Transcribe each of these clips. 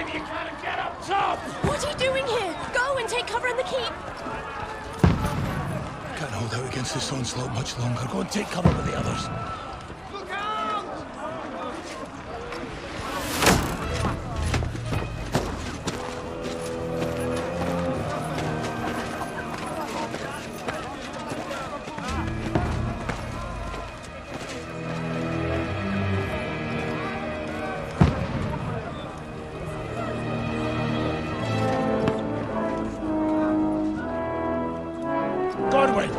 if you can't get up top! What are you doing here? Go and take cover in the keep! Can't hold out against this onslaught much longer. Go and take cover with the others. Look out! Godwin!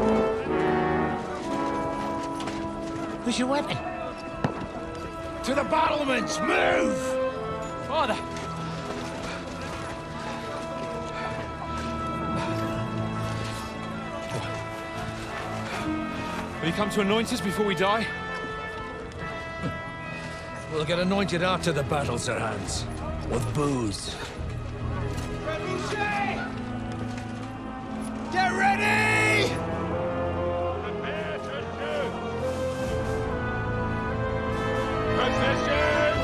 Where's your weapon? To the battlements! Move! Father! Will you come to anoint us before we die? We'll get anointed after the battles are hands. With booze. Get ready! Prepare to shoot! Position!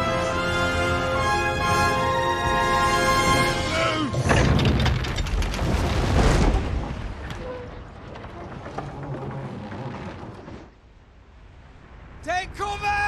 Take cover!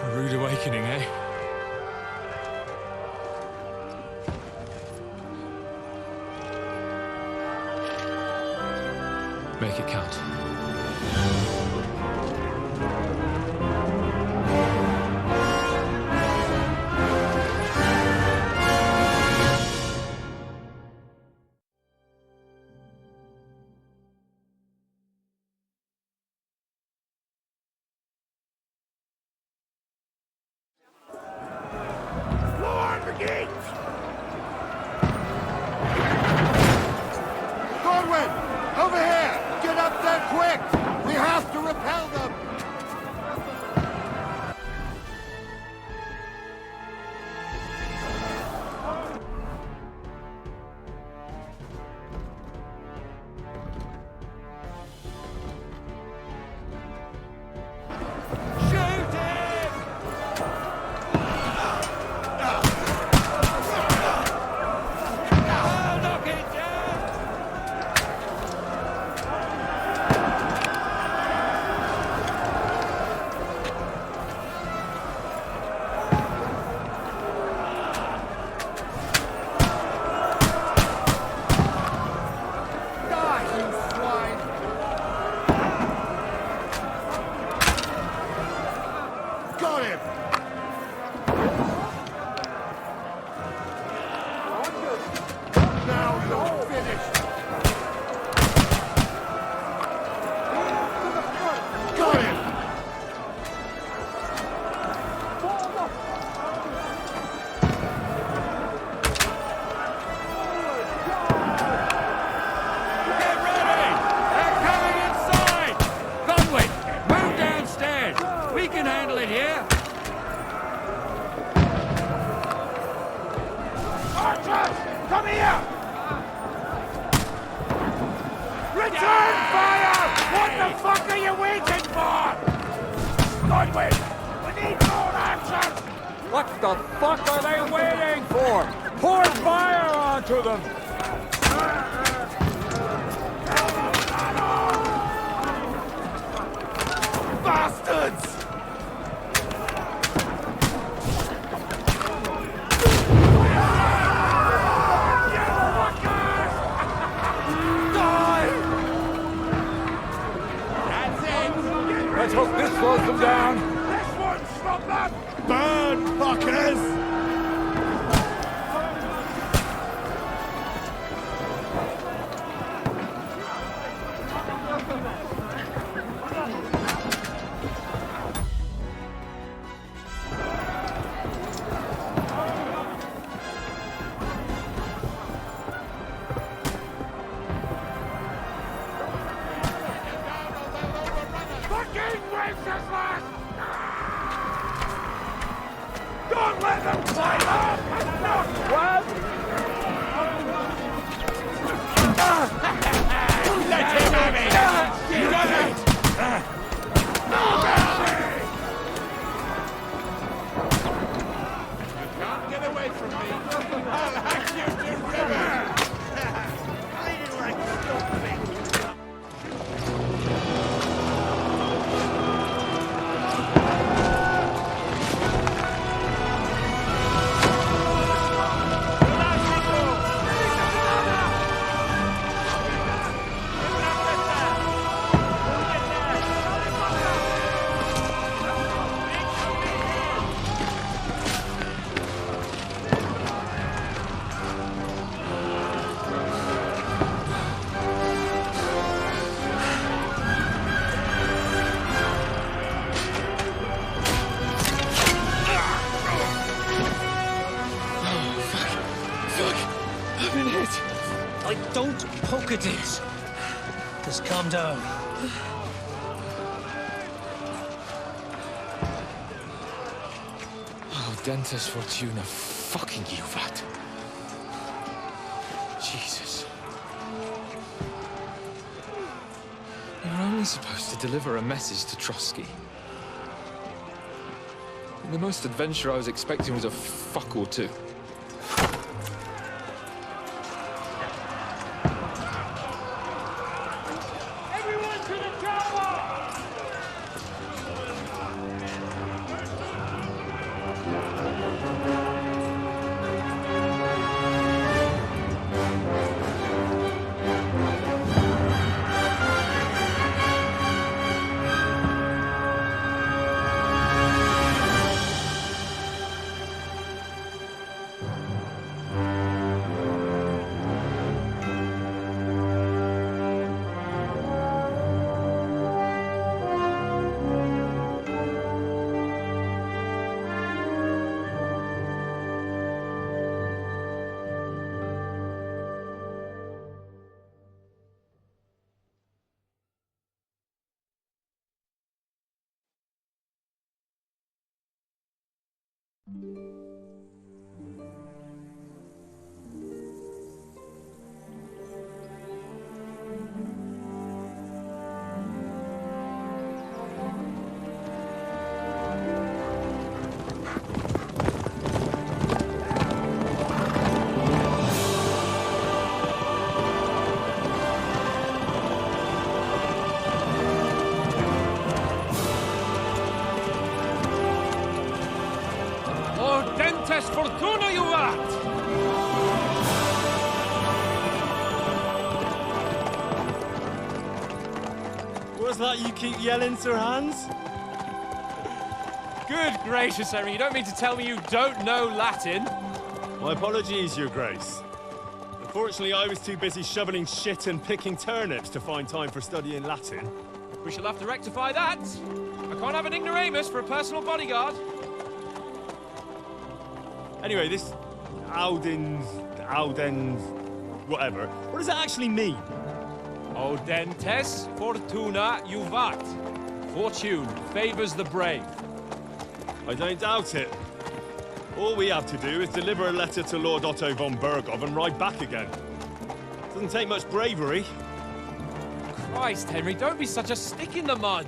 A rude awakening, eh? Make it count. Godwin! Over here! Get up there quick! We have to repel them! Shoot him! I'll knock it down! Die, you swine! Got him! Now you're finished! Got him! Get ready! They're coming inside! Godwin, move downstairs! We can handle it here! Archers! Come here! Return fire! What the fuck are you waiting for? Godwin! We need more archers! What the fuck are they waiting for? Pour fire onto them! Bastards! Let's hope this slows them down! This won't stop them! Burn, fuckers! I don't poke at it. Just calm down. Oh, Dentes Fortuna, fucking you, Vat. Jesus. You're only supposed to deliver a message to Trotsky. And the most adventure I was expecting was a fuck or two. Everyone to the tower! Dentes Fortuna, you vat! What's that you keep yelling, Sir Hans? Good gracious, Henry, you don't mean to tell me you don't know Latin? My apologies, Your Grace. Unfortunately, I was too busy shoveling shit and picking turnips to find time for studying Latin. We shall have to rectify that. I can't have an ignoramus for a personal bodyguard. Anyway, this Audens, whatever. What does that actually mean? O Dentes Fortuna Juvat. Fortune favors the brave. I don't doubt it. All we have to do is deliver a letter to Lord Otto von Bergov and ride back again. Doesn't take much bravery. Christ, Henry, don't be such a stick in the mud.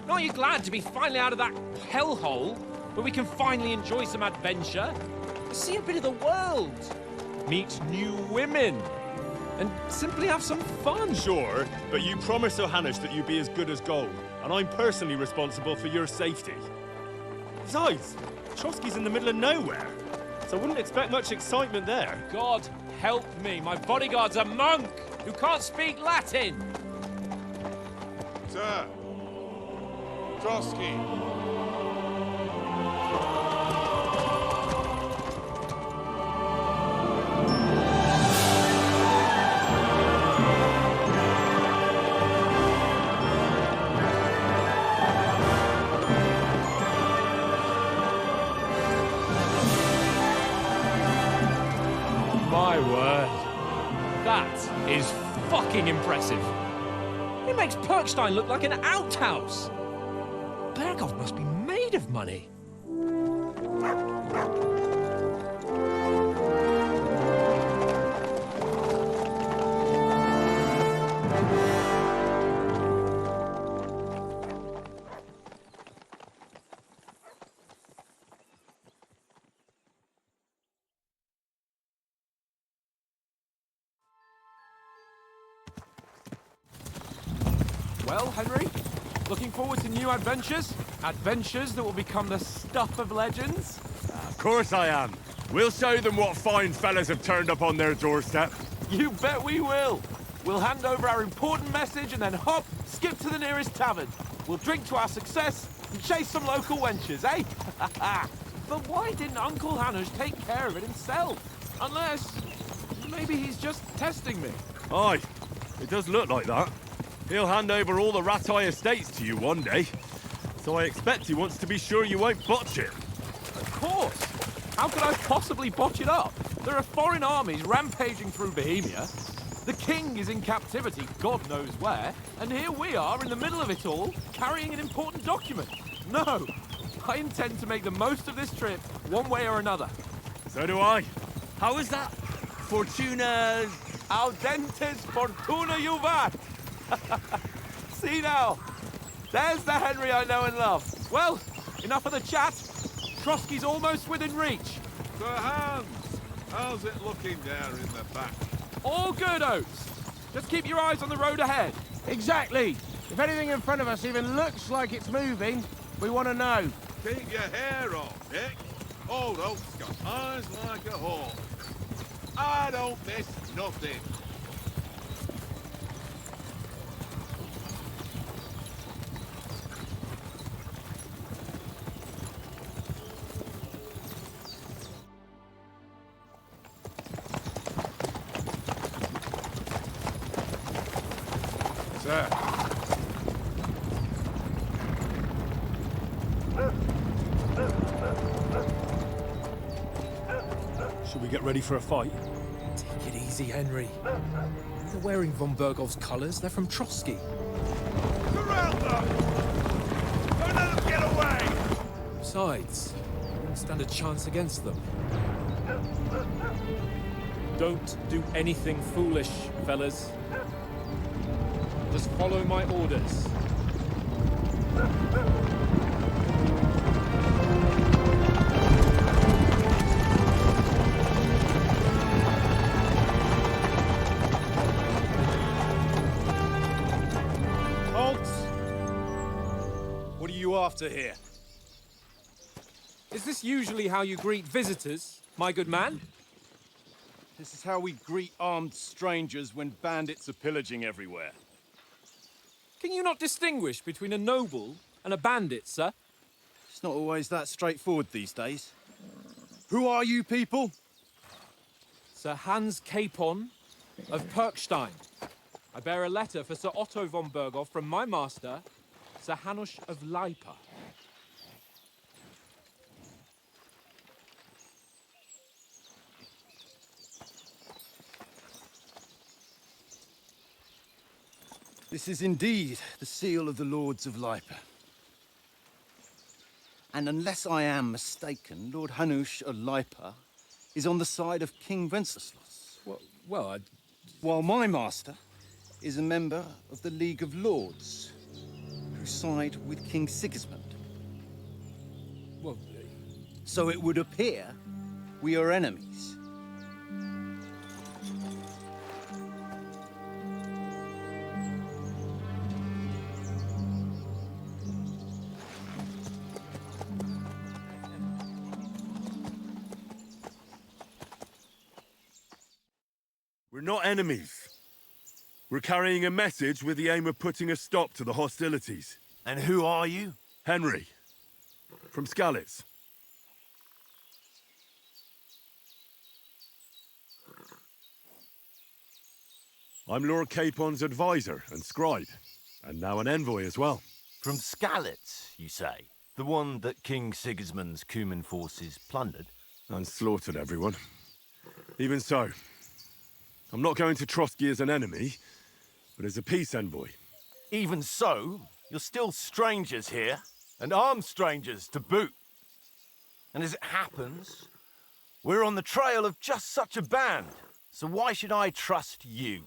Aren't you glad to be finally out of that hellhole where we can finally enjoy some adventure? See a bit of the world, meet new women, and simply have some fun. Sure, but you promised Johannes that you'd be as good as gold, and I'm personally responsible for your safety. Besides, Trotsky's in the middle of nowhere, so I wouldn't expect much excitement there. God help me, my bodyguard's a monk who can't speak Latin. Sir! Trotsky! My word. That is fucking impressive. It makes Perkstein look like an outhouse. Bergov must be made of money. Well, Henry, looking forward to new adventures? Adventures that will become the stuff of legends? Of course I am. We'll show them what fine fellas have turned up on their doorstep. You bet we will. We'll hand over our important message and then hop, skip to the nearest tavern. We'll drink to our success and chase some local wenches, eh? But why didn't Uncle Hannes take care of it himself? Unless, maybe he's just testing me. Aye, it does look like that. He'll hand over all the Ratai estates to you one day. So I expect he wants to be sure you won't botch it. Of course. How could I possibly botch it up? There are foreign armies rampaging through Bohemia. The king is in captivity, God knows where, and here we are in the middle of it all, carrying an important document. No, I intend to make the most of this trip, one way or another. So do I. How is that? Fortuna... Audentes fortuna juvat! See now, there's the Henry I know and love. Well, enough of the chat. Trotsky's almost within reach. Sir Hans, how's it looking there in the back? All good, Oates. Just keep your eyes on the road ahead. Exactly. If anything in front of us even looks like it's moving, we want to know. Keep your hair on, Dick. Old Oak's got eyes like a hawk. I don't miss nothing. Sir. Should we get ready for a fight? Take it easy, Henry. They're wearing von Bergov's colours. They're from Trotsky. Surround them! Don't let them get away! Besides, we won't stand a chance against them. Don't do anything foolish, fellas. Just follow my orders. Halt! What are you after here? Is this usually how you greet visitors, my good man? This is how we greet armed strangers when bandits are pillaging everywhere. Can you not distinguish between a noble and a bandit, sir? It's not always that straightforward these days. Who are you people? Sir Hans Capon of Perkstein. I bear a letter for Sir Otto von Berghoff from my master, Sir Hanush of Lipa. This is indeed the seal of the Lords of Lipa. And unless I am mistaken, Lord Hanush of Lipa is on the side of King Wenceslas. Well, While my master is a member of the League of Lords, who side with King Sigismund. well, So it would appear we are enemies. We're not enemies. We're carrying a message with the aim of putting a stop to the hostilities. And who are you? Henry, from Skalitz. I'm Lord Capon's advisor and scribe, and now an envoy as well. From Skalitz, you say? The one that King Sigismund's Cuman forces plundered? And slaughtered everyone. Even so, I'm not going to Trotsky as an enemy, but as a peace envoy. Even so, you're still strangers here, and armed strangers to boot. And as it happens, we're on the trail of just such a band, so why should I trust you?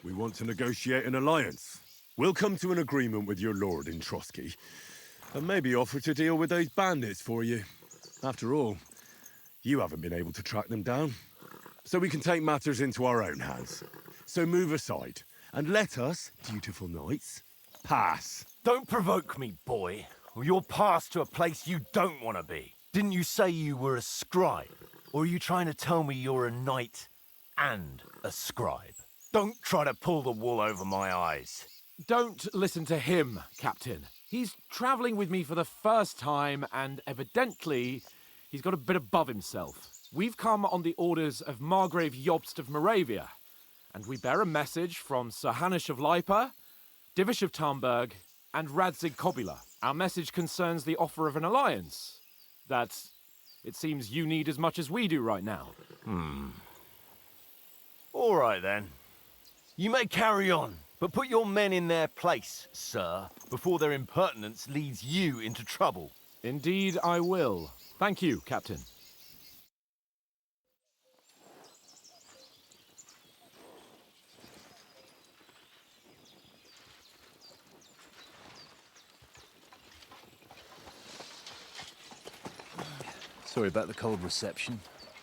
We want to negotiate an alliance. We'll come to an agreement with your lord in Trotsky, and maybe offer to deal with those bandits for you. After all, you haven't been able to track them down. so we can take matters into our own hands. So move aside, and let us, dutiful knights, pass. Don't provoke me, boy, or you'll pass to a place you don't want to be. Didn't you say you were a scribe? Or are you trying to tell me you're a knight and a scribe? Don't try to pull the wool over my eyes. Don't listen to him, Captain. He's travelling with me for the first time, and evidently, he's got a bit above himself. We've come on the orders of Margrave Jobst of Moravia, and we bear a message from Sir Hanush of Lipa, Divish of Tarnberg, and Radzig Kobula. Our message concerns the offer of an alliance that it seems you need as much as we do right now. All right, then. You may carry on, but put your men in their place, sir, before their impertinence leads you into trouble. Indeed, I will. Thank you, Captain. Sorry about the cold reception.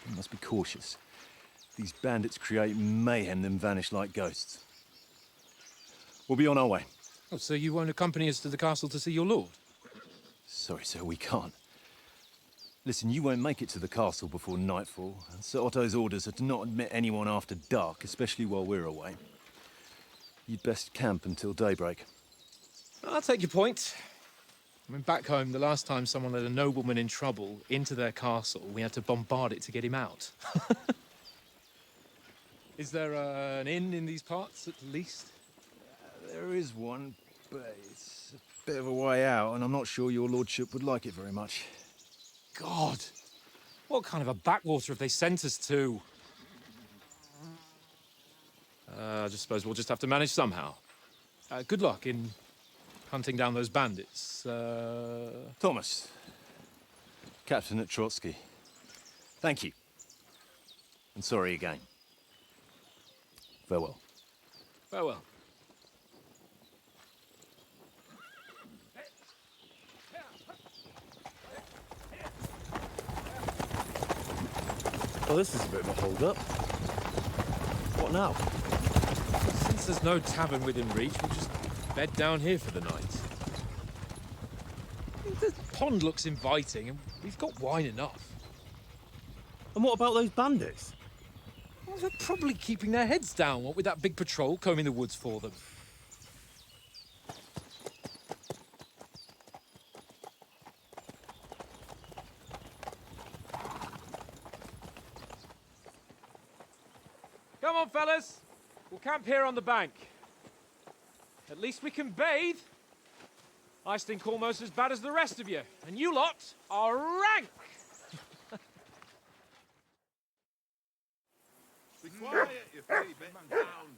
You must be cautious. These bandits create mayhem, then vanish like ghosts. We'll be on our way. Oh, so you won't accompany us to the castle to see your lord? Sorry, sir, we can't. Listen, you won't make it to the castle before nightfall, and Sir Otto's orders are to not admit anyone after dark, especially while we're away. You'd best camp until daybreak. I'll take your point. I mean, back home, the last time someone let a nobleman in trouble into their castle, we had to bombard it to get him out. Is there an inn in these parts, at least? There is one, but it's a bit of a way out, and I'm not sure your lordship would like it very much. God! What kind of a backwater have they sent us to? I just suppose we'll just have to manage somehow. Good luck in hunting down those bandits. Thomas, Captain at Trotsky. Thank you. And sorry again. Farewell. Farewell. Well, this is a bit of a hold-up. What now? Since there's no tavern within reach, we'll just bed down here for the night. The pond looks inviting, and we've got wine enough. And what about those bandits? Well, they're probably keeping their heads down, what with that big patrol combing the woods for them. Come on, fellas. We'll camp here on the bank. At least we can bathe. I stink almost as bad as the rest of you, and you lot are rank! Be quiet, you three bit hound.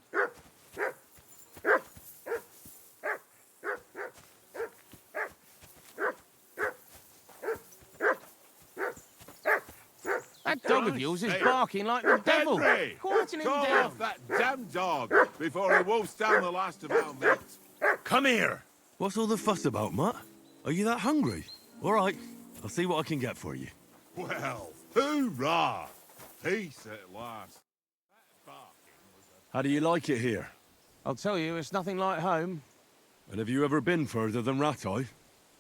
That dog of yours is barking like the devil. Henry! Quieten him Call down. off that damn dog before he wolfs down the last of our mates. Come here! What's all the fuss about, Mutt? Are you that hungry? All right, I'll see what I can get for you. Well, hoorah! Peace at last. That barking was How do you like it here? I'll tell you, it's nothing like home. And have you ever been further than Rattay?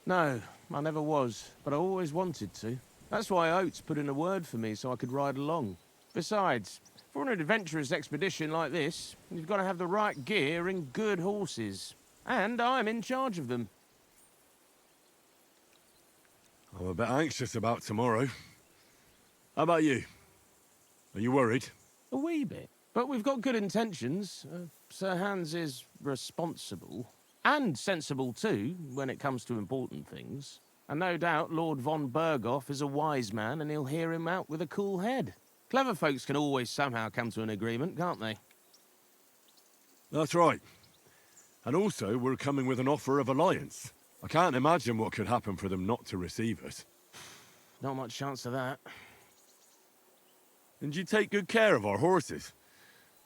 No, I never was, but I always wanted to. That's why Oates put in a word for me so I could ride along. Besides, for an adventurous expedition like this, you've got to have the right gear and good horses. And I'm in charge of them. I'm a bit anxious about tomorrow. How about you? Are you worried? A wee bit. But we've got good intentions. Sir Hans is responsible. And sensible too, when it comes to important things. And no doubt Lord von Berghoff is a wise man and he'll hear him out with a cool head. Clever folks can always somehow come to an agreement, can't they? That's right. And also, we're coming with an offer of alliance. I can't imagine what could happen for them not to receive us. Not much chance of that. And you take good care of our horses.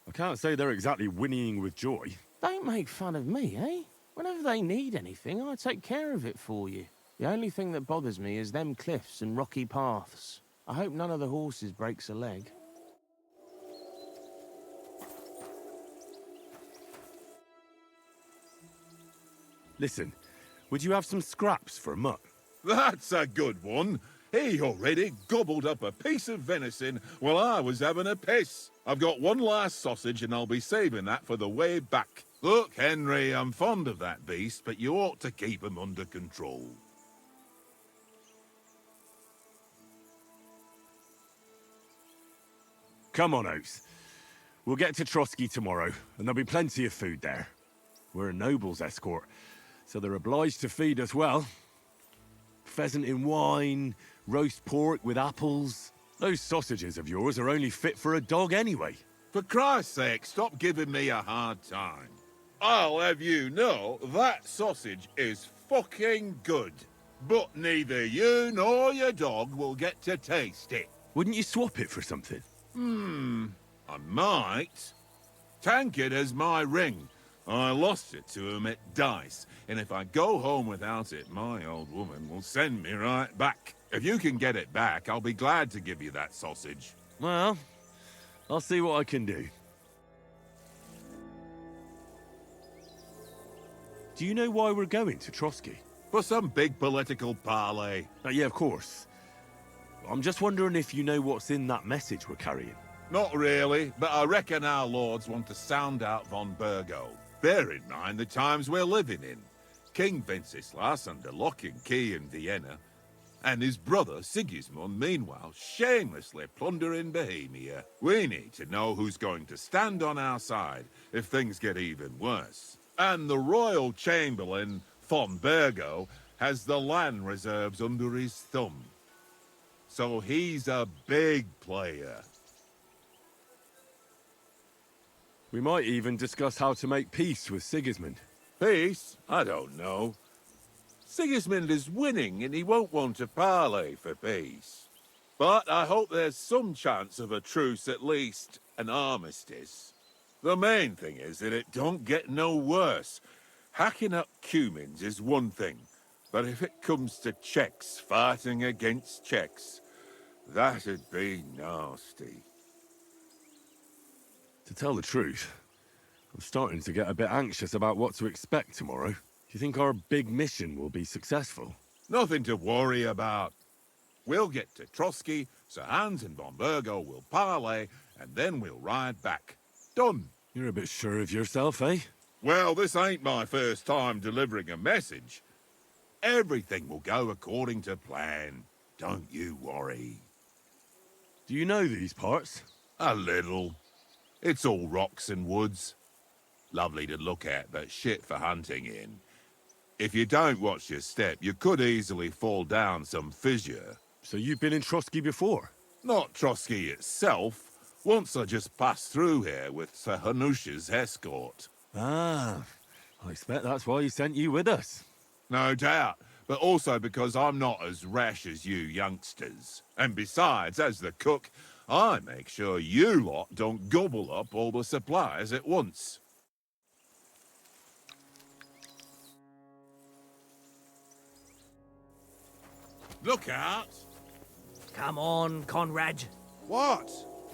I can't say they're exactly whinnying with joy. Don't make fun of me, eh? Whenever they need anything, I take care of it for you. The only thing that bothers me is them cliffs and rocky paths. I hope none of the horses breaks a leg. Listen, would you have some scraps for Mutt? That's a good one. He already gobbled up a piece of venison while I was having a piss. I've got one last sausage and I'll be saving that for the way back. Look, Henry, I'm fond of that beast, but you ought to keep him under control. Come on, Oates. We'll get to Trotsky tomorrow, and there'll be plenty of food there. We're a noble's escort, so they're obliged to feed us well. Pheasant in wine, roast pork with apples. Those sausages of yours are only fit for a dog anyway. For Christ's sake, stop giving me a hard time. I'll have you know that sausage is fucking good. But neither you nor your dog will get to taste it. Wouldn't you swap it for something? I might. Tankard has my ring. I lost it to him at dice, and if I go home without it, my old woman will send me right back. If you can get it back, I'll be glad to give you that sausage. Well, I'll see what I can do. Do you know why we're going to Trotsky? For some big political parley. Yeah, of course. I'm just wondering if you know what's in that message we're carrying. Not really, but I reckon our lords want to sound out von Burgo. Bear in mind the times we're living in. King Wenceslas under lock and key in Vienna, and his brother Sigismund, meanwhile, shamelessly plundering Bohemia. We need to know who's going to stand on our side if things get even worse. And the royal chamberlain, von Burgo, has the land reserves under his thumb. So he's a big player. We might even discuss how to make peace with Sigismund. Peace? I don't know. Sigismund is winning and he won't want to parley for peace. But I hope there's some chance of a truce, at least an armistice. The main thing is that it don't get no worse. Hacking up Cumans is one thing, but if it comes to Czechs fighting against Czechs, that'd be nasty. To tell the truth, I'm starting to get a bit anxious about what to expect tomorrow. Do you think our big mission will be successful? Nothing to worry about. We'll get to Trotsky, Sir Hans and von Burgo will parley, and then we'll ride back. Done. You're a bit sure of yourself, eh? Well, this ain't my first time delivering a message. Everything will go according to plan. Don't you worry. Do you know these parts? A little. It's all rocks and woods. Lovely to look at, but shit for hunting in. If you don't watch your step, you could easily fall down some fissure. So you've been in Trotsky before? Not Trotsky itself. Once I just passed through here with Sir Hanush's escort. Ah, I expect that's why he sent you with us. No doubt, but also because I'm not as rash as you youngsters. And besides, as the cook, I make sure you lot don't gobble up all the supplies at once. Look out! Come on, Conrad. What?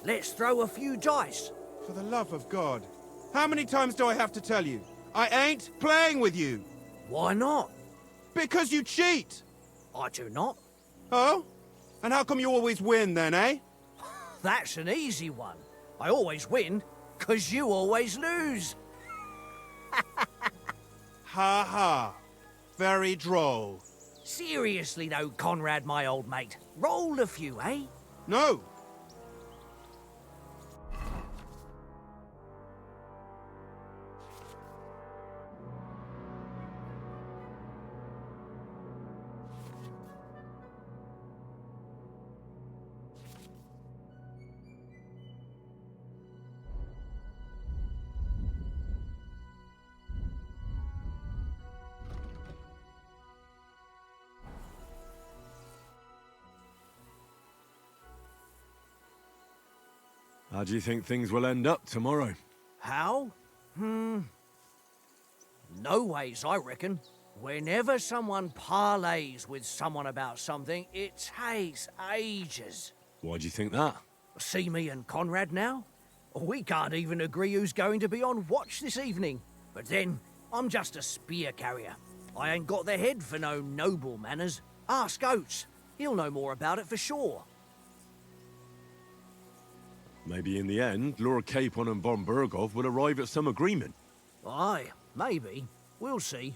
Let's throw a few dice. For the love of God. How many times do I have to tell you? I ain't playing with you. Why not? Because you cheat. I do not. Oh? And how come you always win then, eh? That's an easy one. I always win, 'cause you always lose. Ha ha. Very droll. Seriously though, Conrad, my old mate. Roll a few, eh? No. How do you think things will end up tomorrow? How? No ways, I reckon. Whenever someone parleys with someone about something, it takes ages. Why do you think that? See me and Conrad now? We can't even agree who's going to be on watch this evening. But then, I'm just a spear carrier. I ain't got the head for no noble manners. Ask Oates. He'll know more about it for sure. Maybe in the end, Lord Capon and von Burgov will arrive at some agreement. Aye, maybe. We'll see.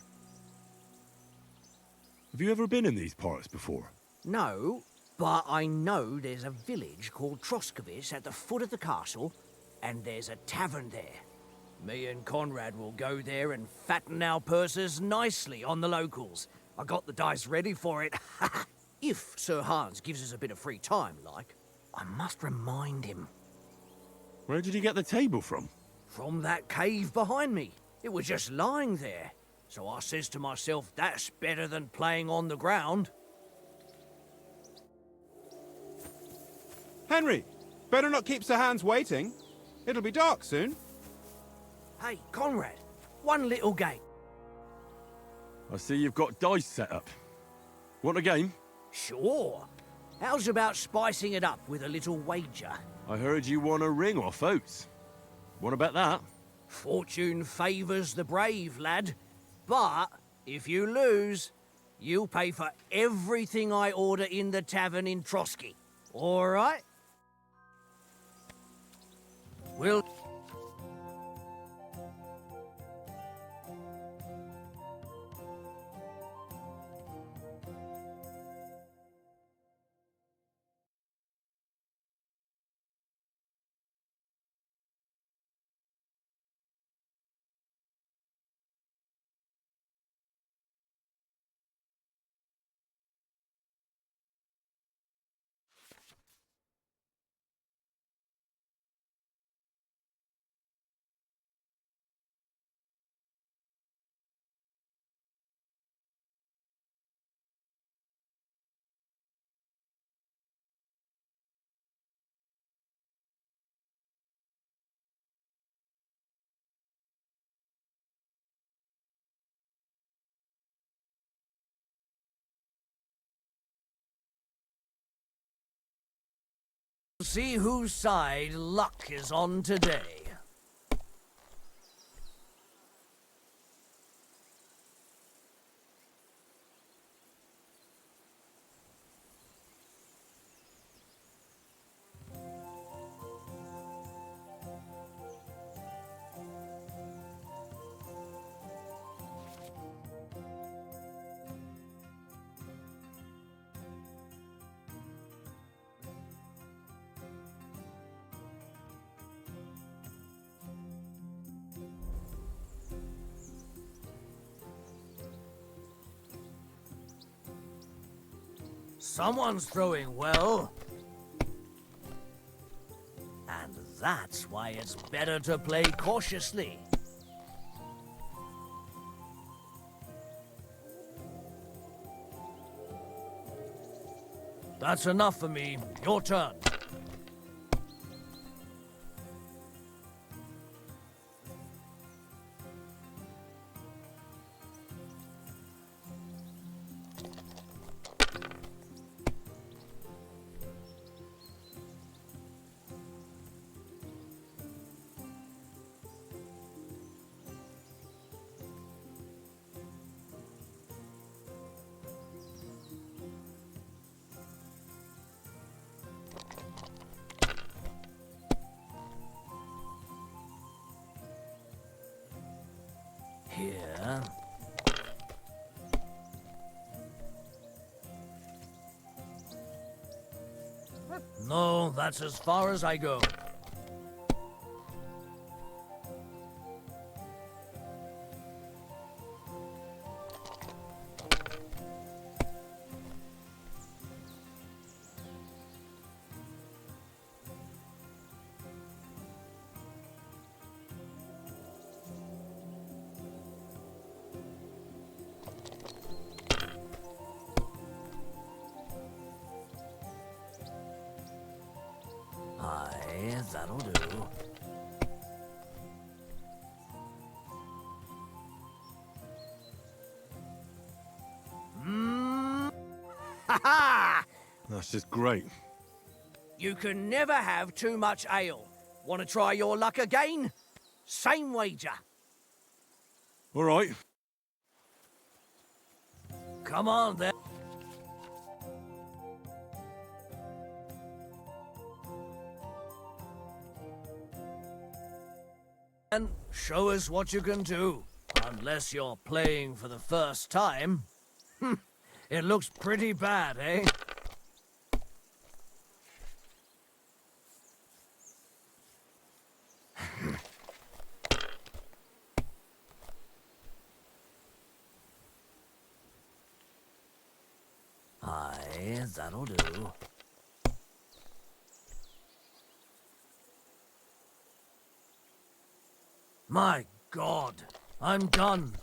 Have you ever been in these parts before? No, but I know there's a village called Troskovitz at the foot of the castle, and there's a tavern there. Me and Conrad will go there and fatten our purses nicely on the locals. I got the dice ready for it. If Sir Hans gives us a bit of free time, like. I must remind him. Where did you get the table from? From that cave behind me. It was just lying there. So I says to myself, that's better than playing on the ground. Henry, better not keep Sir Hans waiting. It'll be dark soon. Hey, Conrad, one little game. I see you've got dice set up. Want a game? Sure. How's about spicing it up with a little wager? I heard you won a ring off Oates. Want to bet that? Fortune favours the brave, lad. But if you lose, you'll pay for everything I order in the tavern in Trotsky. All right? We'll... see whose side luck is on today. Someone's throwing well. And that's why it's better to play cautiously. That's enough for me. Your turn. Here. No, that's as far as I go. Aye, that'll do. Ha ha! That's just great. You can never have too much ale. Want to try your luck again? Same wager. All right. Come on, then. And show us what you can do. Unless you're playing for the first time. It looks pretty bad, eh? Aye, that'll do. My God, I'm done.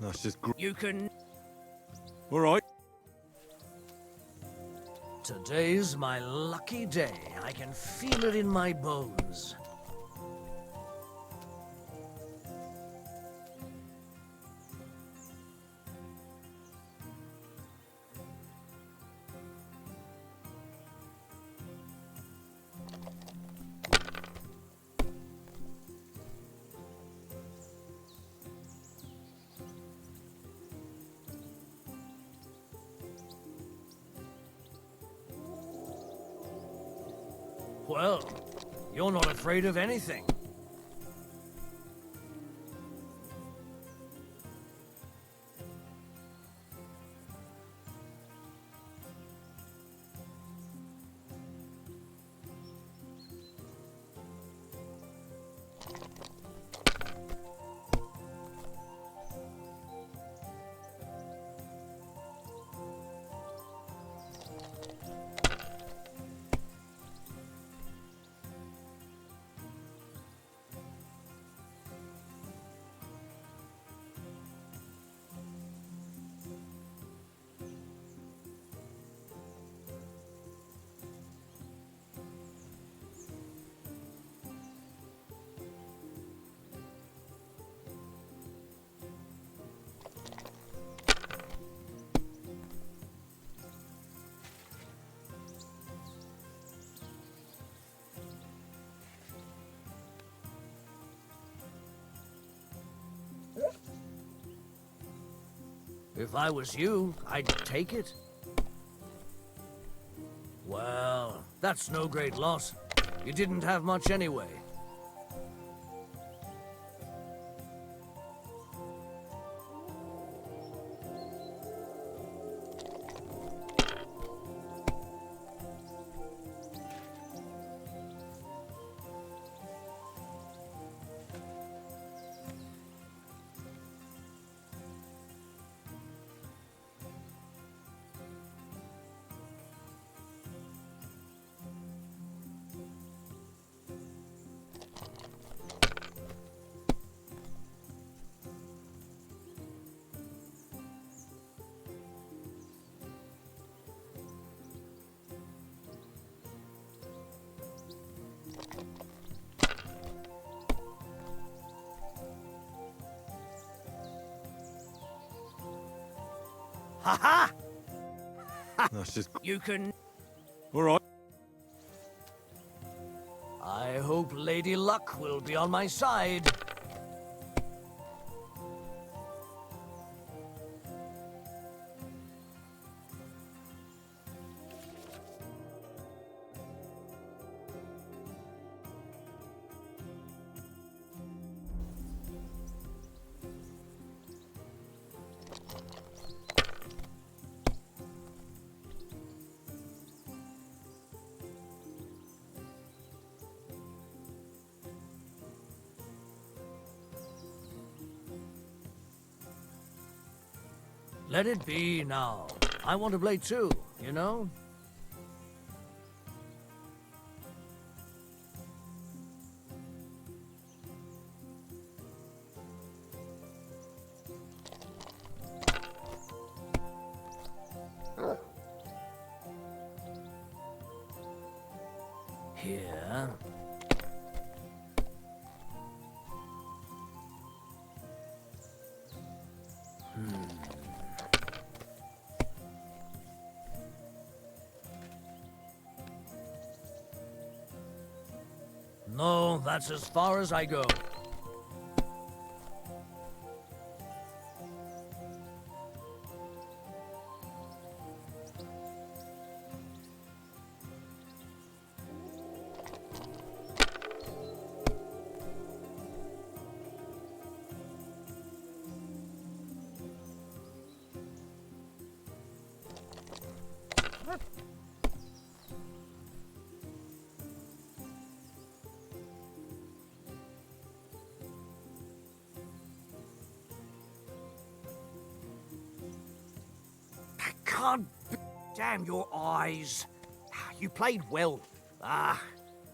That's just You can... all right. Today's my lucky day. I can feel it in my bones. Well, you're not afraid of anything. If I was you, I'd take it. Well, that's no great loss. You didn't have much anyway. Ha ha! That's just You can... all right. I hope Lady Luck will be on my side. Let it be now. I want to play too, you know? here. No, that's as far as I go. Can't damn your eyes. You played well.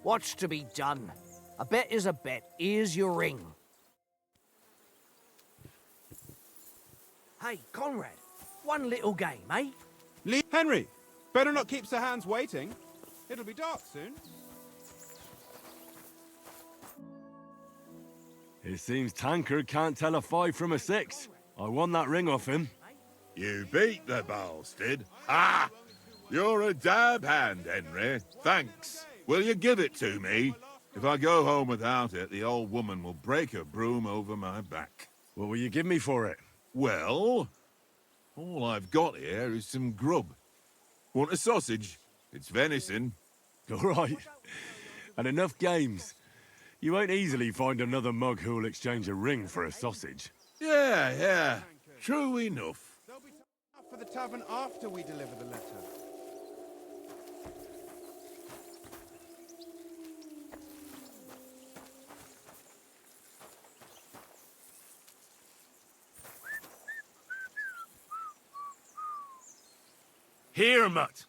What's to be done? A bet is a bet. Here's your ring. Hey, Conrad, one little game, eh? Henry, better not keep Sir Hans waiting. It'll be dark soon. It seems Tankard can't tell a 5 from a 6. I won that ring off him. You beat the bastard. Ha! You're a dab hand, Henry. Thanks. Will you give it to me? If I go home without it, the old woman will break her broom over my back. What will you give me for it? Well, all I've got here is some grub. Want a sausage? It's venison. All right. And enough games. You won't easily find another mug who'll exchange a ring for a sausage. Yeah. True enough. They'll be up for the tavern after we deliver the letter. Here, mutt.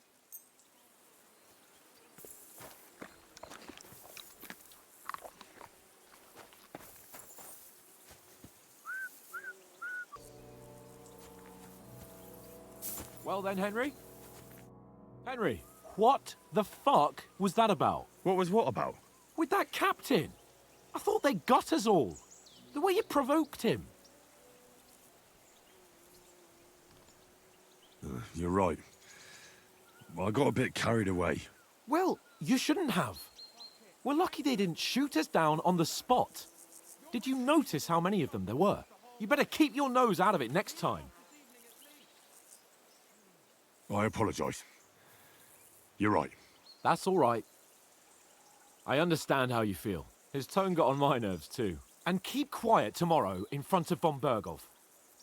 Well then, Henry? Henry, what the fuck was that about? What was what about? With that captain? I thought they got us all. The way you provoked him. You're right. I got a bit carried away. Well, you shouldn't have. We're lucky they didn't shoot us down on the spot. Did you notice how many of them there were? You better keep your nose out of it next time. I apologise. You're right. That's all right. I understand how you feel. His tone got on my nerves too. And keep quiet tomorrow in front of von Berghoff.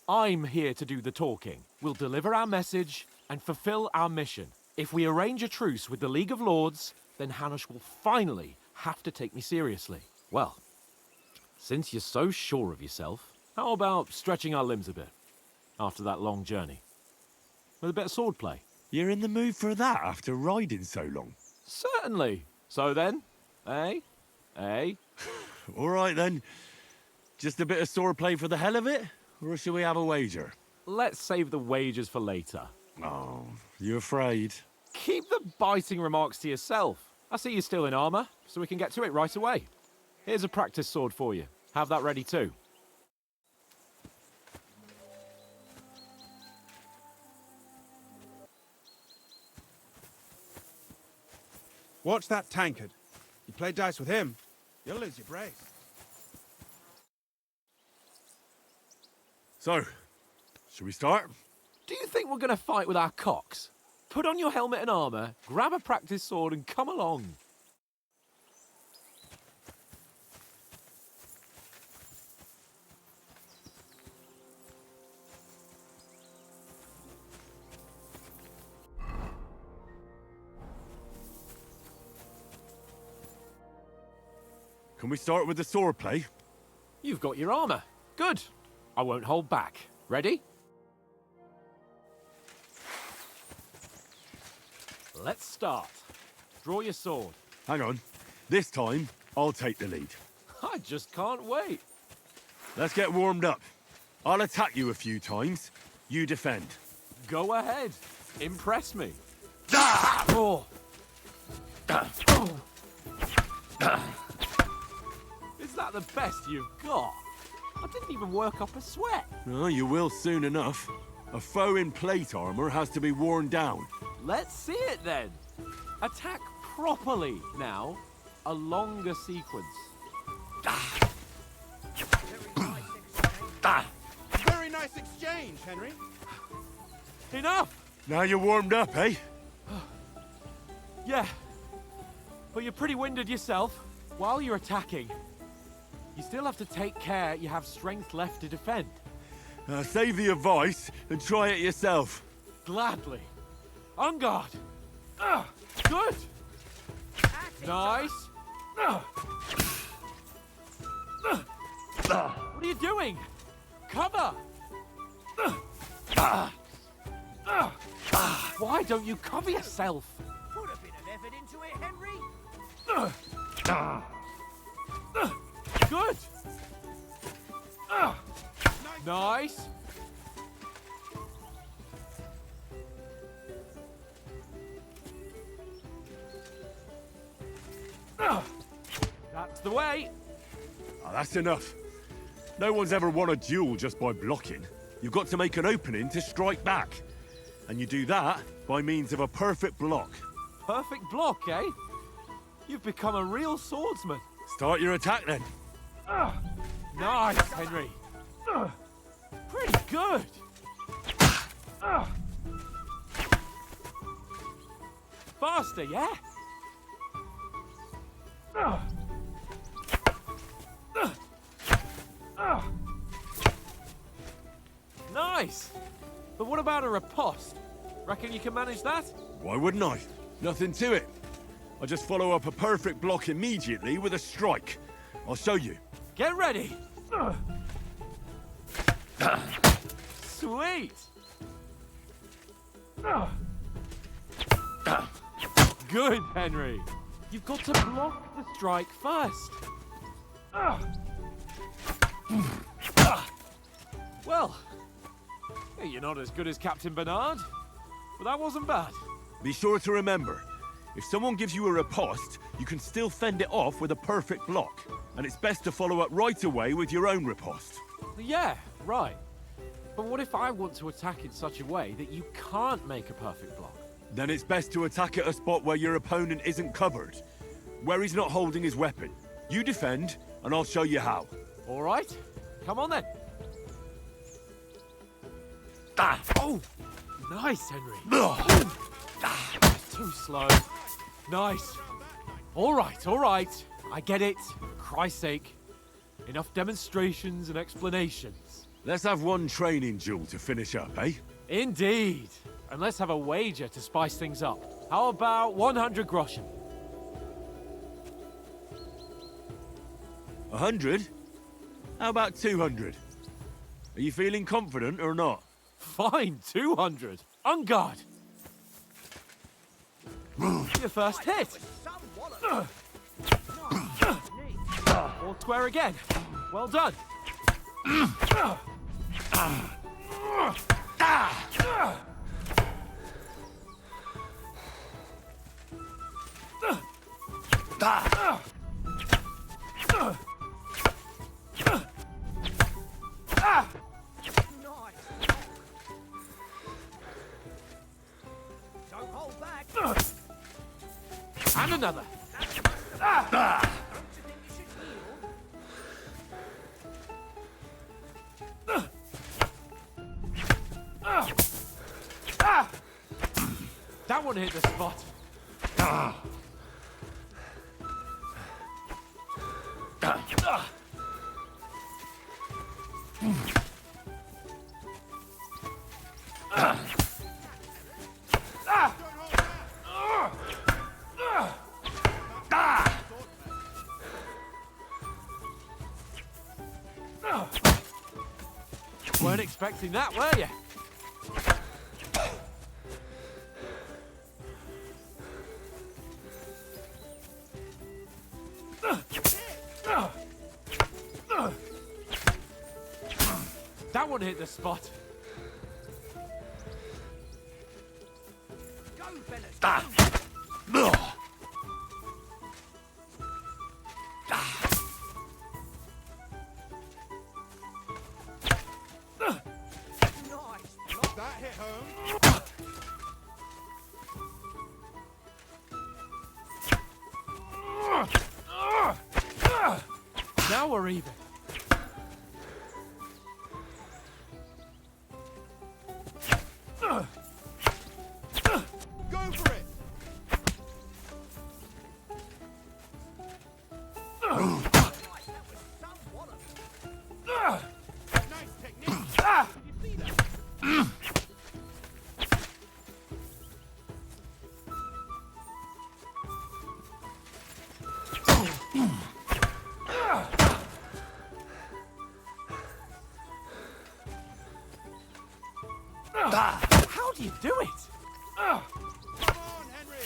I'm here to do the talking. We'll deliver our message and fulfill our mission. If we arrange a truce with the League of Lords, then Hanush will finally have to take me seriously. Well, since you're so sure of yourself, how about stretching our limbs a bit after that long journey? With a bit of swordplay. You're in the mood for that after riding so long? Certainly. So then, eh? All right then. Just a bit of swordplay for the hell of it? Or shall we have a wager? Let's save the wagers for later. Oh, you afraid? Keep the biting remarks to yourself. I see you're still in armor, so we can get to it right away. Here's a practice sword for you. Have that ready too. Watch that Tankard. You play dice with him, you'll lose your brace. So, shall we start? Do you think we're going to fight with our cocks? Put on your helmet and armor, grab a practice sword and come along. Can we start with the swordplay? You've got your armor. Good. I won't hold back. Ready? Let's start. Draw your sword. Hang on. This time, I'll take the lead. I just can't wait. Let's get warmed up. I'll attack you a few times. You defend. Go ahead. Impress me. Oh. Is that the best you've got? I didn't even work up a sweat. Oh, you will soon enough. A foe in plate armor has to be worn down. Let's see it then. Attack properly now. A longer sequence. Very nice exchange, Henry. Enough! Now you're warmed up, eh? Yeah. But you're pretty winded yourself. While you're attacking, you still have to take care you have strength left to defend. Save the advice and try it yourself. Gladly. On guard. Good. Nice. What are you doing? Cover. Why don't you cover yourself? Put a bit of effort into it, Henry. Good. Nice. That's the way. Oh, that's enough. No one's ever won a duel just by blocking. You've got to make an opening to strike back. And you do that by means of a perfect block. Perfect block, eh? You've become a real swordsman. Start your attack then. Nice, Henry. Pretty good. Faster, yeah? Nice. But what about a riposte? Reckon you can manage that? Why wouldn't I? Nothing to it. I just follow up a perfect block immediately with a strike. I'll show you. Get ready. Sweet. Good, Henry. You've got to block the strike first. Well, you're not as good as Captain Bernard, but that wasn't bad. Be sure to remember, if someone gives you a riposte, you can still fend it off with a perfect block. And it's best to follow up right away with your own riposte. Yeah, right. But what if I want to attack in such a way that you can't make a perfect block? Then it's best to attack at a spot where your opponent isn't covered, where he's not holding his weapon. You defend, and I'll show you how. All right, come on then. Oh, nice, Henry. Too slow. Nice. All right. I get it. For Christ's sake. Enough demonstrations and explanations. Let's have one training duel to finish up, eh? Indeed. And let's have a wager to spice things up. How about 100 groschen? 100? How about 200? Are you feeling confident or not? Fine, 200. On guard. Your first hit. All square again. Well done. Don't hold back. And another. That one hit the spot. Weren't expecting that, were you? That one hit the spot. Go, fellas. hour even. Go for it! Nice technique! How do you do it? Come on, Henry!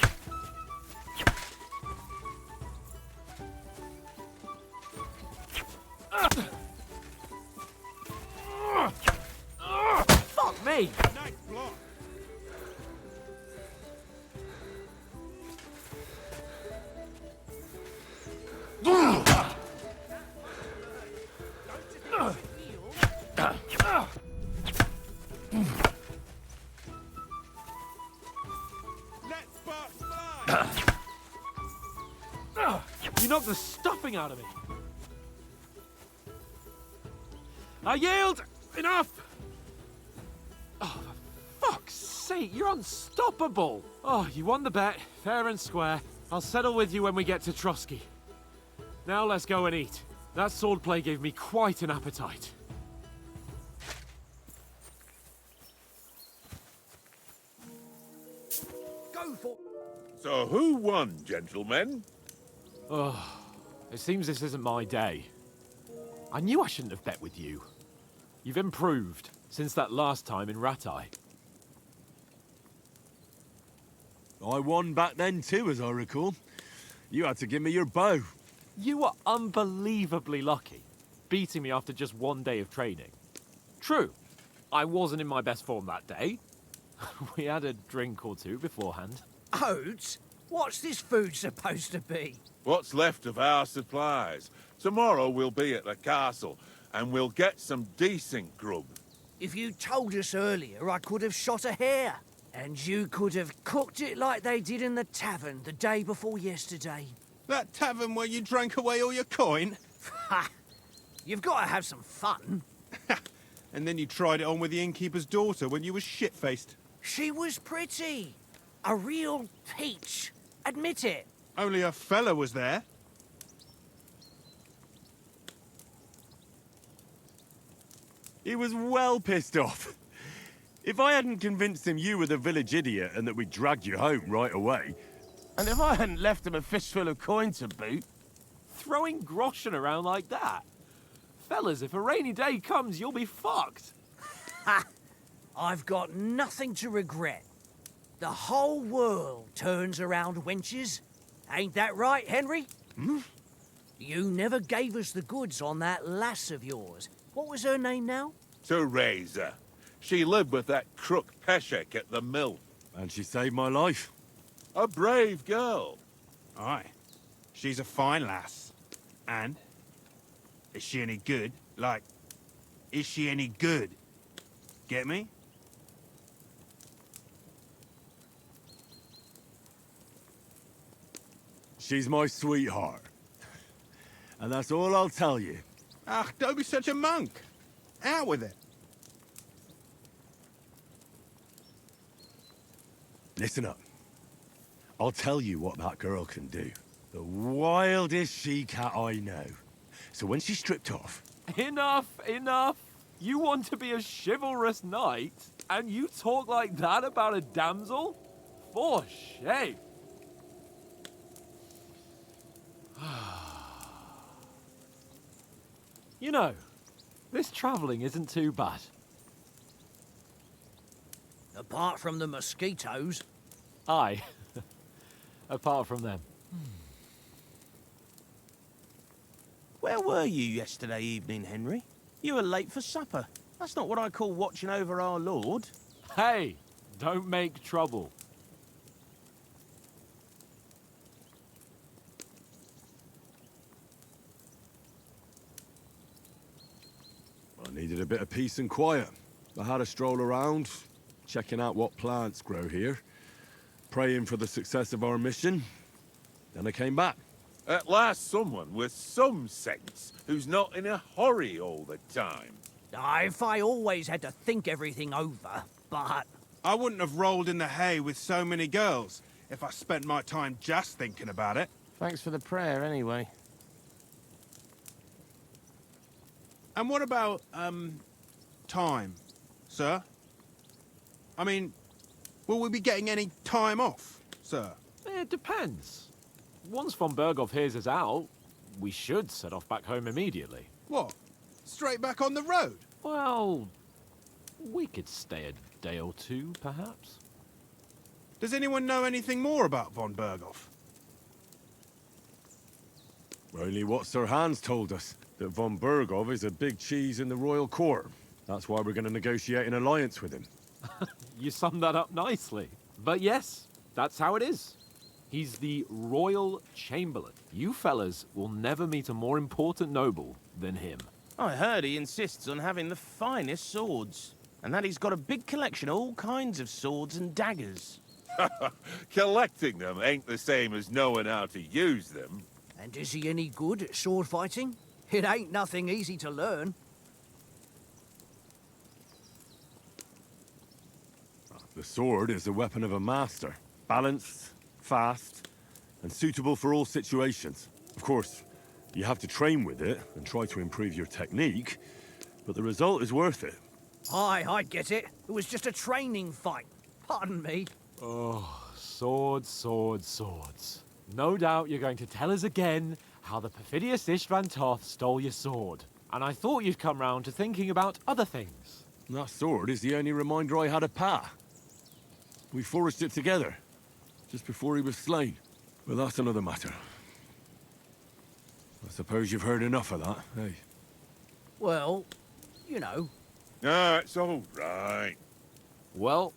Fuck me! Nice block! Let sparks fly! You knocked the stuffing out of me. I yield! Enough! Oh, for fuck's sake, you're unstoppable! Oh, you won the bet, fair and square. I'll settle with you when we get to Trotsky. Now let's go and eat. That swordplay gave me quite an appetite. Go for... So who won, gentlemen? Oh, it seems this isn't my day. I knew I shouldn't have bet with you. You've improved since that last time in Ratai. I won back then too, as I recall. You had to give me your bow. You were unbelievably lucky, beating me after just one day of training. True, I wasn't in my best form that day. We had a drink or two beforehand. Oats? What's this food supposed to be? What's left of our supplies? Tomorrow we'll be at the castle, and we'll get some decent grub. If you told us earlier, I could have shot a hare. And you could have cooked it like they did in the tavern the day before yesterday. That tavern where you drank away all your coin? Ha! You've got to have some fun. And then you tried it on with the innkeeper's daughter when you were shit-faced. She was pretty. A real peach. Admit it. Only a fella was there. He was well pissed off. If I hadn't convinced him you were the village idiot and that we dragged you home right away... And if I hadn't left him a fistful of coin to boot, Throwing groschen around like that? Fellas, if a rainy day comes, you'll be fucked. Ha! I've got nothing to regret. The whole world turns around wenches. Ain't that right, Henry? Hmm? You never gave us the goods on that lass of yours. What was her name now? Teresa. She lived with that crook Peshek at the mill. And she saved my life. A brave girl. Aye. She's a fine lass. And? Is she any good? Like, is she any good? Get me? She's my sweetheart. And that's all I'll tell you. Ah, don't be such a monk. Out with it. Listen up. I'll tell you what that girl can do. The wildest she-cat I know. So when she's stripped off... Enough, enough. You want to be a chivalrous knight, and you talk like that about a damsel? For shame. You know, this travelling isn't too bad. Apart from the mosquitoes. Aye. Apart from them. Where were you yesterday evening, Henry? You were late for supper. That's not what I call watching over our lord. Hey, don't make trouble. I needed a bit of peace and quiet. I had a stroll around, checking out what plants grow here, praying for the success of our mission. Then I came back. At last someone with some sense who's not in a hurry all the time. If I always had to think everything over, but... I wouldn't have rolled in the hay with so many girls if I spent my time just thinking about it. Thanks for the prayer, anyway. And what about, time, sir? I mean, will we be getting any time off, sir? It depends. Once von Berghoff hears us out, we should set off back home immediately. What? Straight back on the road? Well, we could stay a day or two, perhaps. Does anyone know anything more about von Berghoff? Only what Sir Hans told us, that von Berghoff is a big cheese in the royal court. That's why we're going to negotiate an alliance with him. You summed that up nicely. But yes, that's how it is. He's the Royal Chamberlain. You fellas will never meet a more important noble than him. I heard he insists on having the finest swords, and that he's got a big collection of all kinds of swords and daggers. Collecting them ain't the same as knowing how to use them. And is he any good at sword fighting? It ain't nothing easy to learn. The sword is the weapon of a master. Balanced, fast, and suitable for all situations. Of course, you have to train with it and try to improve your technique, but the result is worth it. Aye, I get it. It was just a training fight. Pardon me. Oh, swords, swords, swords. No doubt you're going to tell us again how the perfidious Istvan Toth stole your sword. And I thought you'd come round to thinking about other things. That sword is the only reminder I had of Pa. We forged it together, just before he was slain. But that's another matter. I suppose you've heard enough of that, eh? Well, you know. Ah, it's all right. Well,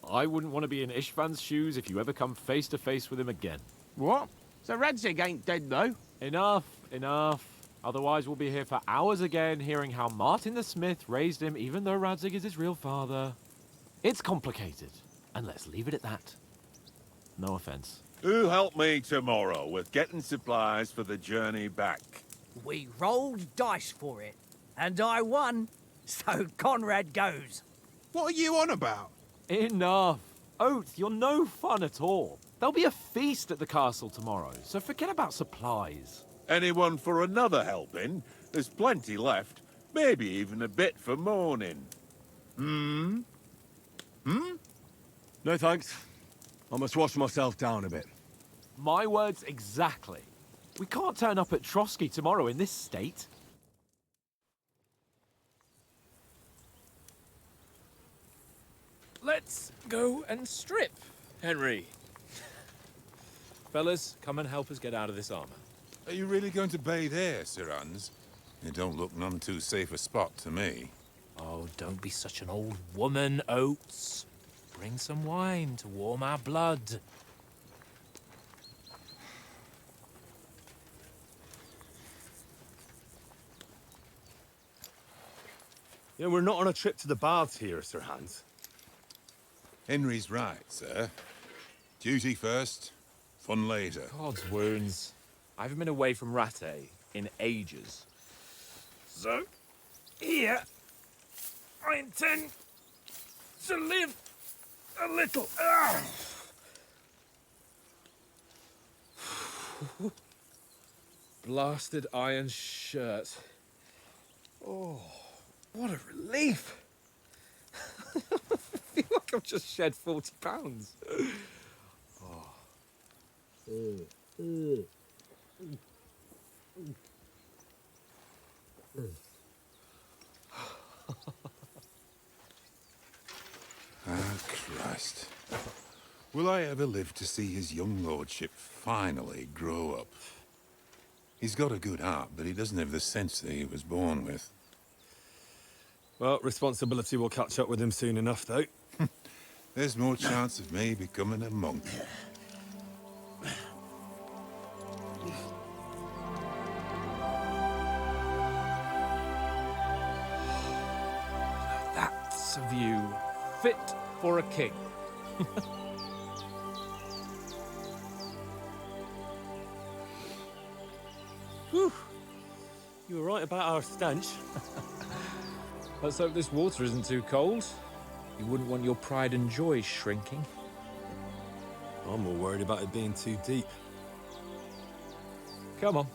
I wouldn't want to be in Istvan's shoes if you ever come face to face with him again. What? So Radzig ain't dead, though? Enough, enough. Otherwise we'll be here for hours again hearing how Martin the Smith raised him even though Radzig is his real father. It's complicated, and let's leave it at that. No offense. Who help me tomorrow with getting supplies for the journey back? We rolled dice for it, and I won. So Conrad goes. What are you on about? Enough. Oath, you're no fun at all. There'll be a feast at the castle tomorrow, so forget about supplies. Anyone for another helping? There's plenty left. Maybe even a bit for morning. Hmm? No thanks. I must wash myself down a bit. My words exactly. We can't turn up at Trotsky tomorrow in this state. Let's go and strip, Henry. Fellas, come and help us get out of this armor. Are you really going to bathe here, Sir Hans? It don't look none too safe a spot to me. Oh, don't be such an old woman, Oates. Bring some wine to warm our blood. Yeah, we're not on a trip to the baths here, Sir Hans. Henry's right, sir. Duty first, fun later. God's wounds. I haven't been away from Rattay in ages. So, here, I intend to live a little. Blasted iron shirt. Oh, what a relief. I feel like I've just shed 40 pounds. Ah, Christ. Will I ever live to see his young lordship finally grow up? He's got a good heart, but he doesn't have the sense that he was born with. Well, responsibility will catch up with him soon enough, though. There's more chance of me becoming a monk. That's a view fit for a king. Whew. You were right about our stench. Let's hope this water isn't too cold. You wouldn't want your pride and joy shrinking. I'm more worried about it being too deep. Come on.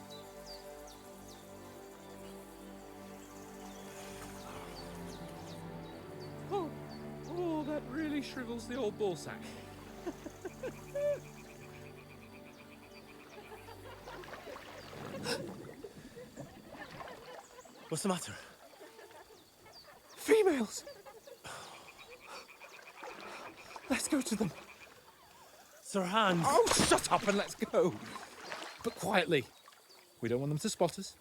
Oh, that really shrivels the old ballsack. What's the matter? Females! Let's go to them. Sir Hans! Oh, shut up and let's go. But quietly. We don't want them to spot us.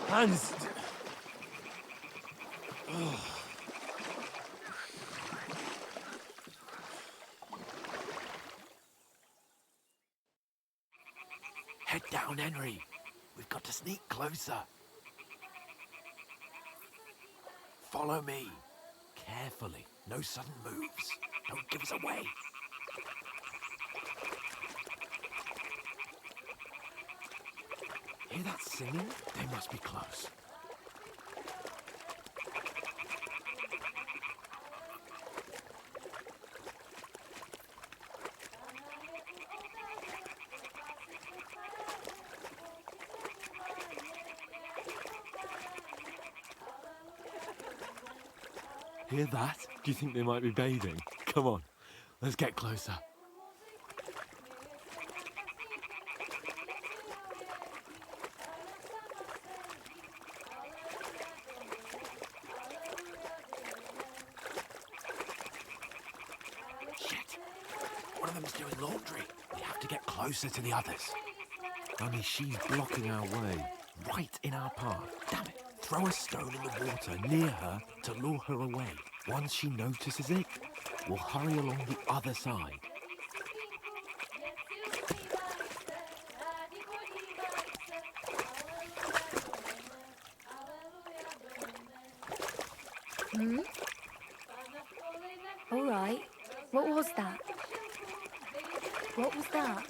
Hans! Head down, Henry. We've got to sneak closer. Follow me. Carefully. No sudden moves. Don't give us away. Hear that singing? They must be close. Hear that? Do you think they might be bathing? Come on, let's get closer. Shit! One of them's doing laundry. We have to get closer to the others. Only she's blocking our way, right in our path. Damn it! Throw a stone in the water near her to lure her away. Once she notices it, we'll hurry along the other side. Hmm? All right. What was that? What was that?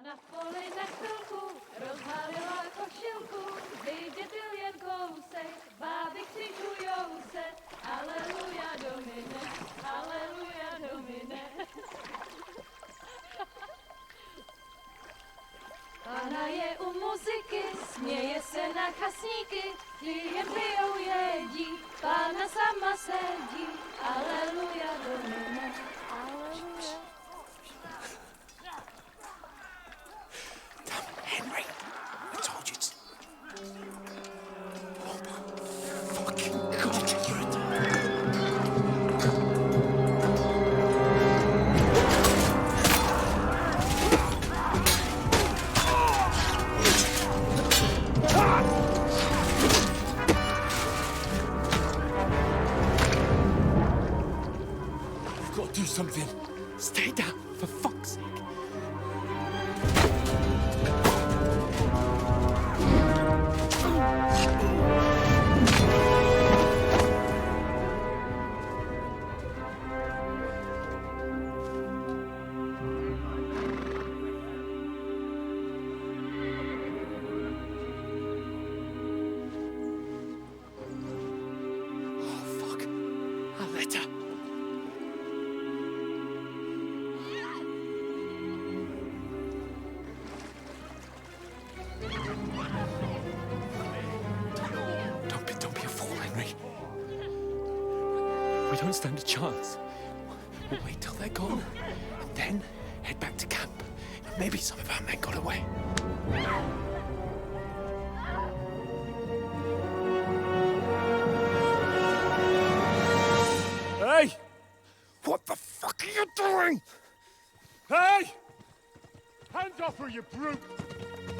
Na poli na chvilku rozhalila košilku, vyjde byl jen kousek, báby křižujou se, aleluja domine, aleluja domine. Pána je u muziky, směje se na chasníky, jen pijou jedí, Pána sama sedí, aleluja domine, aleluja. Henry, I told you to... Oh my fucking God, you're a... We've got to do something. Stay down, for fuck's sake. Don't be a fool, Henry. We don't stand a chance. We'll wait till they're gone, and then head back to camp. Maybe some of our men got away. going! Hey! Hands off her, you brute!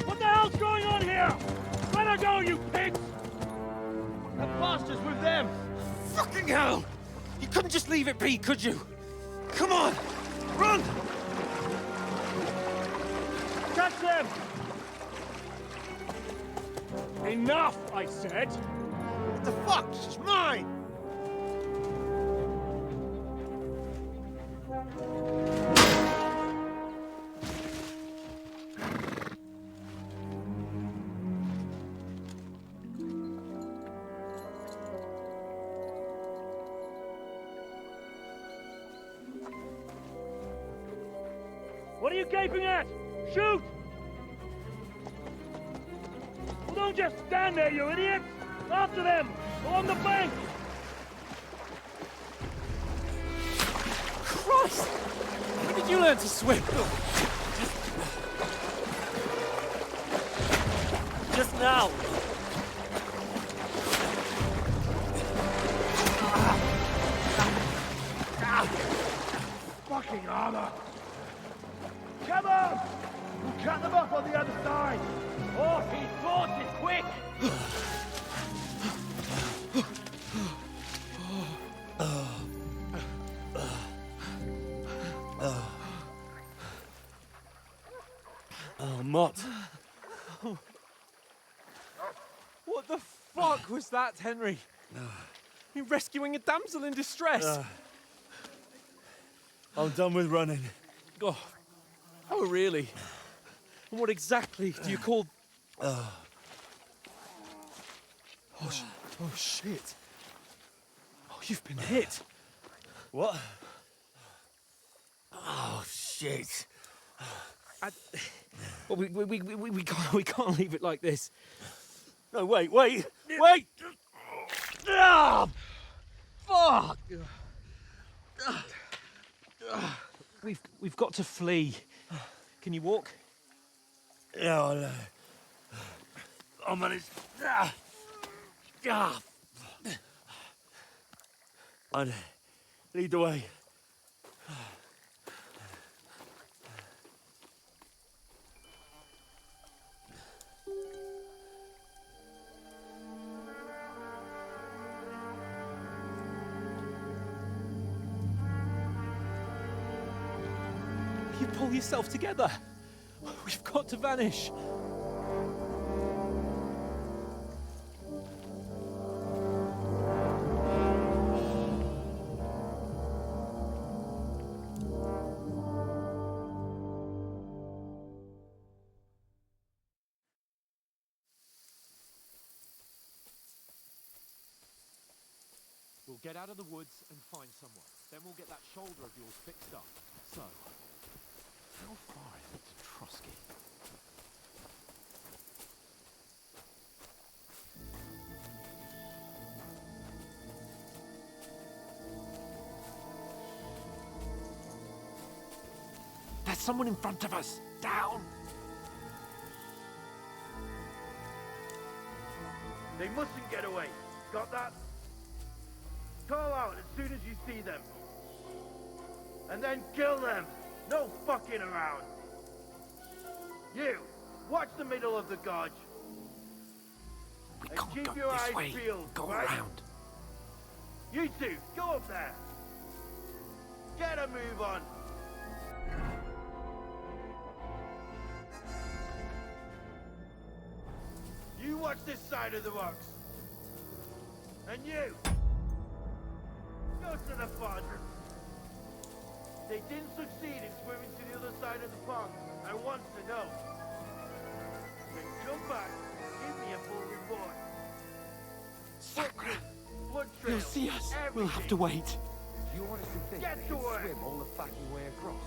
What the hell's going on here? Let her go, you pigs! The bastard's with them! Fucking hell! You couldn't just leave it be, could you? Come on! Run! Catch them! Enough, I said! What the fuck? She's mine! What are you gaping at? Shoot! Well, don't just stand there, you idiot! After them! Along the bank! Christ! When did you learn to swim? Just now! Fucking armor! Come on! We'll cut them off on the other side! Oh, he's bought it quick! Oh, Mott. What the fuck was that, Henry? You rescuing a damsel in distress? I'm done with running. Oh, really? And what exactly do you call... Oh, shit. Oh, you've been hit. What? Oh, shit. Well, we can't leave it like this. No, wait! Ah! Fuck! We've got to flee. Can you walk? Yeah, I'll manage. I'd lead the way. You pull yourself together. We've got to vanish. We'll get out of the woods and find someone. Then we'll get that shoulder of yours fixed up. So, how far is it to Trotsky? There's someone in front of us! Down! They mustn't get away. Got that? Call out as soon as you see them. And then kill them. No fucking around. You, watch the middle of the gorge. We And can't keep go your this eyes way. peeled, Go right? around. You two, go up there. Get a move on. You watch this side of the rocks. And you, go to the pond. They didn't succeed in swimming to the other side of the pond. I want to know. Then come back and give me a full report. Sakra! Blood He'll trail, see us. everything. We'll have to wait. Do you honestly think Get they to can work. swim all the fucking way across?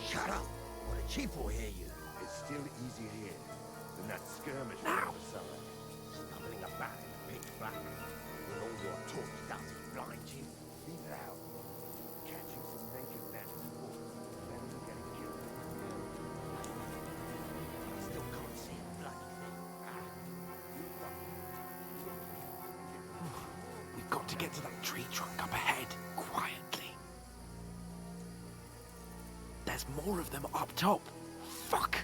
Shut up, or the chief will hear you. It's still easier here than that skirmish Now. over the summer. Stumbling about in the pitch black with all your talk does blind you. Leave it out. Catching some naked men in the woods is better than getting killed. I still can't see a bloody thing. We've got to get to that tree trunk up ahead, quietly. more of them up top. Fuck!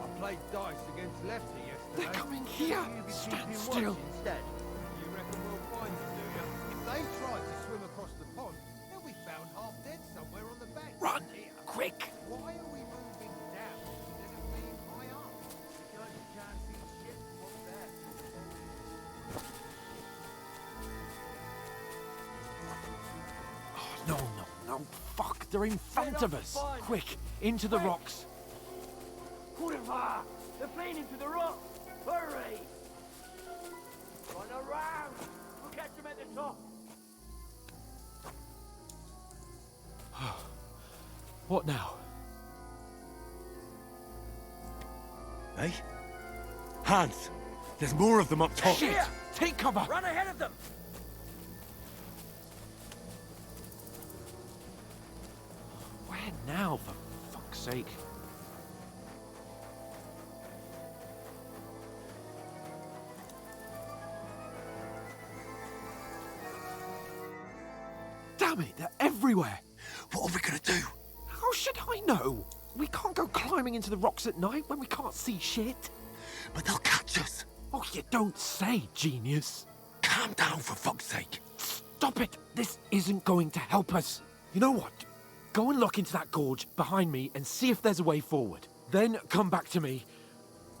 I played dice against Lefty yesterday. They're coming here. You be Stand keeping still. watch instead. You reckon we'll find them, do you? If they tried to swim across the pond, they'll be found half dead somewhere on the bank. Run! Here. Quick! Why are we moving down instead of being high up? Because you can't see shit from there. Oh, no. Fuck, they're in front of us. fine. Quick, into the rocks. Kurva! They're playing into the rocks! Hurry! Run around! We'll catch them at the top! What now? Hey? Hans! There's more of them up top! Shit! Take cover! Run ahead of them! Where now, for fuck's sake? Damn it, they're everywhere! What are we gonna do? How should I know? We can't go climbing into the rocks at night when we can't see shit. But they'll catch us! Oh, you don't say, genius. Calm down, for fuck's sake! Stop it! This isn't going to help us. You know what? Go and look into that gorge behind me and see if there's a way forward. Then come back to me.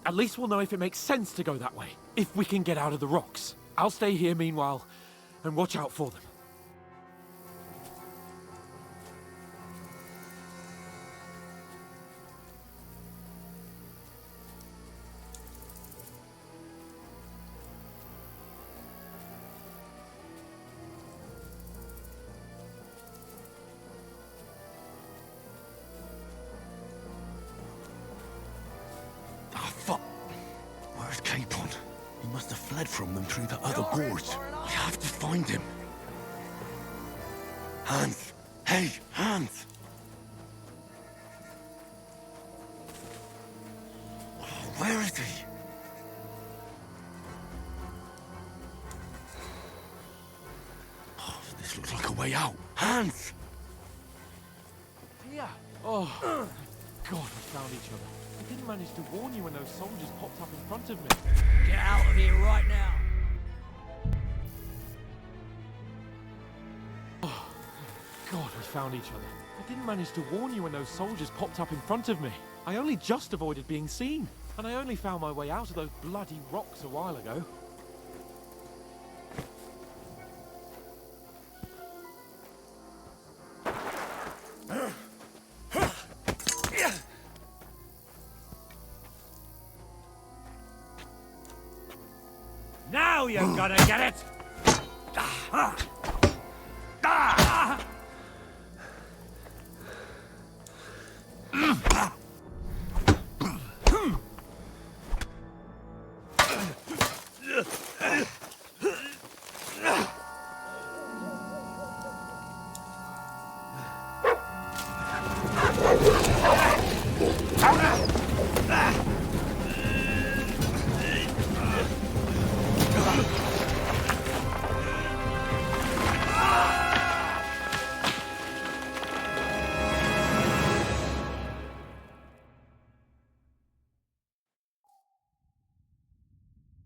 At least we'll know if it makes sense to go that way, if we can get out of the rocks. I'll stay here meanwhile and watch out for them. Ah, fuck! Where's Capon? He must have fled from them through the other gorge. I have to find him. Hans! Hey, Hans! Where is he? Oh, this looks like a way out. Hans! Here. Oh, God, we found each other. I didn't manage to warn you when those soldiers popped up in front of me. Get out of here right now! Oh, God, we found each other. I didn't manage to warn you when those soldiers popped up in front of me. I only just avoided being seen. And I only found my way out of those bloody rocks a while ago. Now you're gonna get it!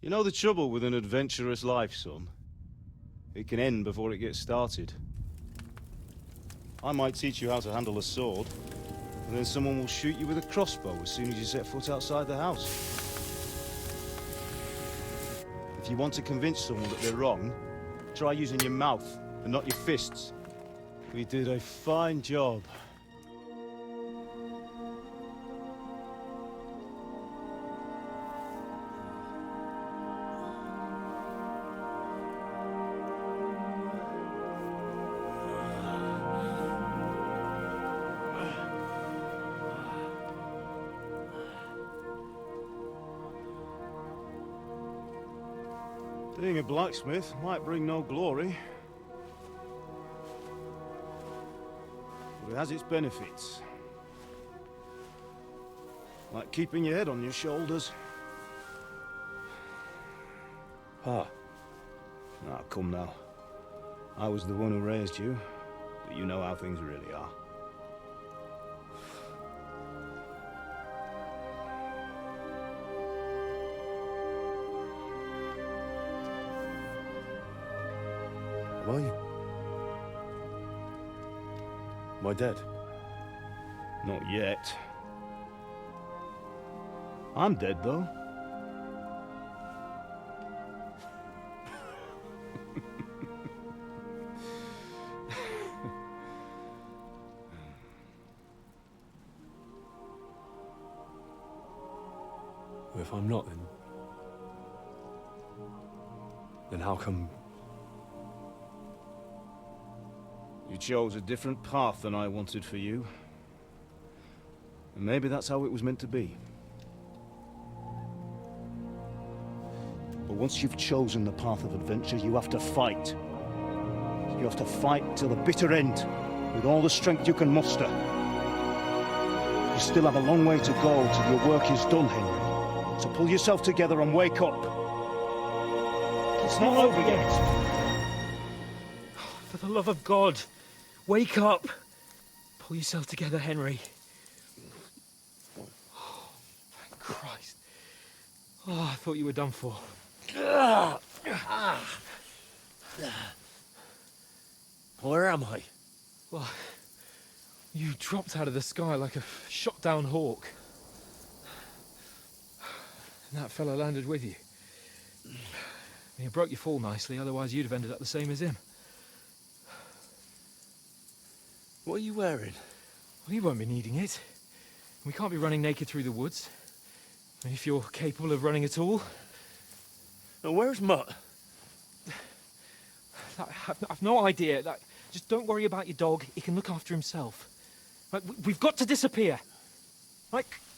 You know the trouble with an adventurous life, son? It can end before it gets started. I might teach you how to handle a sword, and then someone will shoot you with a crossbow as soon as you set foot outside the house. If you want to convince someone that they're wrong, try using your mouth and not your fists. We did a fine job. Being a blacksmith might bring no glory, but it has its benefits. Like keeping your head on your shoulders. Pa. Ah, come now. I was the one who raised you, but you know how things really are. Am I dead? Not yet. I'm dead, though. Well, if I'm not, then how come... You chose a different path than I wanted for you. And maybe that's how it was meant to be. But once you've chosen the path of adventure, you have to fight. You have to fight till the bitter end, with all the strength you can muster. You still have a long way to go till your work is done, Henry. So pull yourself together and wake up. It's not over yet. For the love of God, wake up! Pull yourself together, Henry. Oh, thank Christ. Oh, I thought you were done for. Where am I? Well, you dropped out of the sky like a shot-down hawk. And that fella landed with you. You broke your fall nicely, otherwise you'd have ended up the same as him. What are you wearing? Well, you won't be needing it. We can't be running naked through the woods. If you're capable of running at all. Now, where's Mutt? I've no idea. Just don't worry about your dog. He can look after himself. We've got to disappear.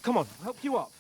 Come on, I'll help you up.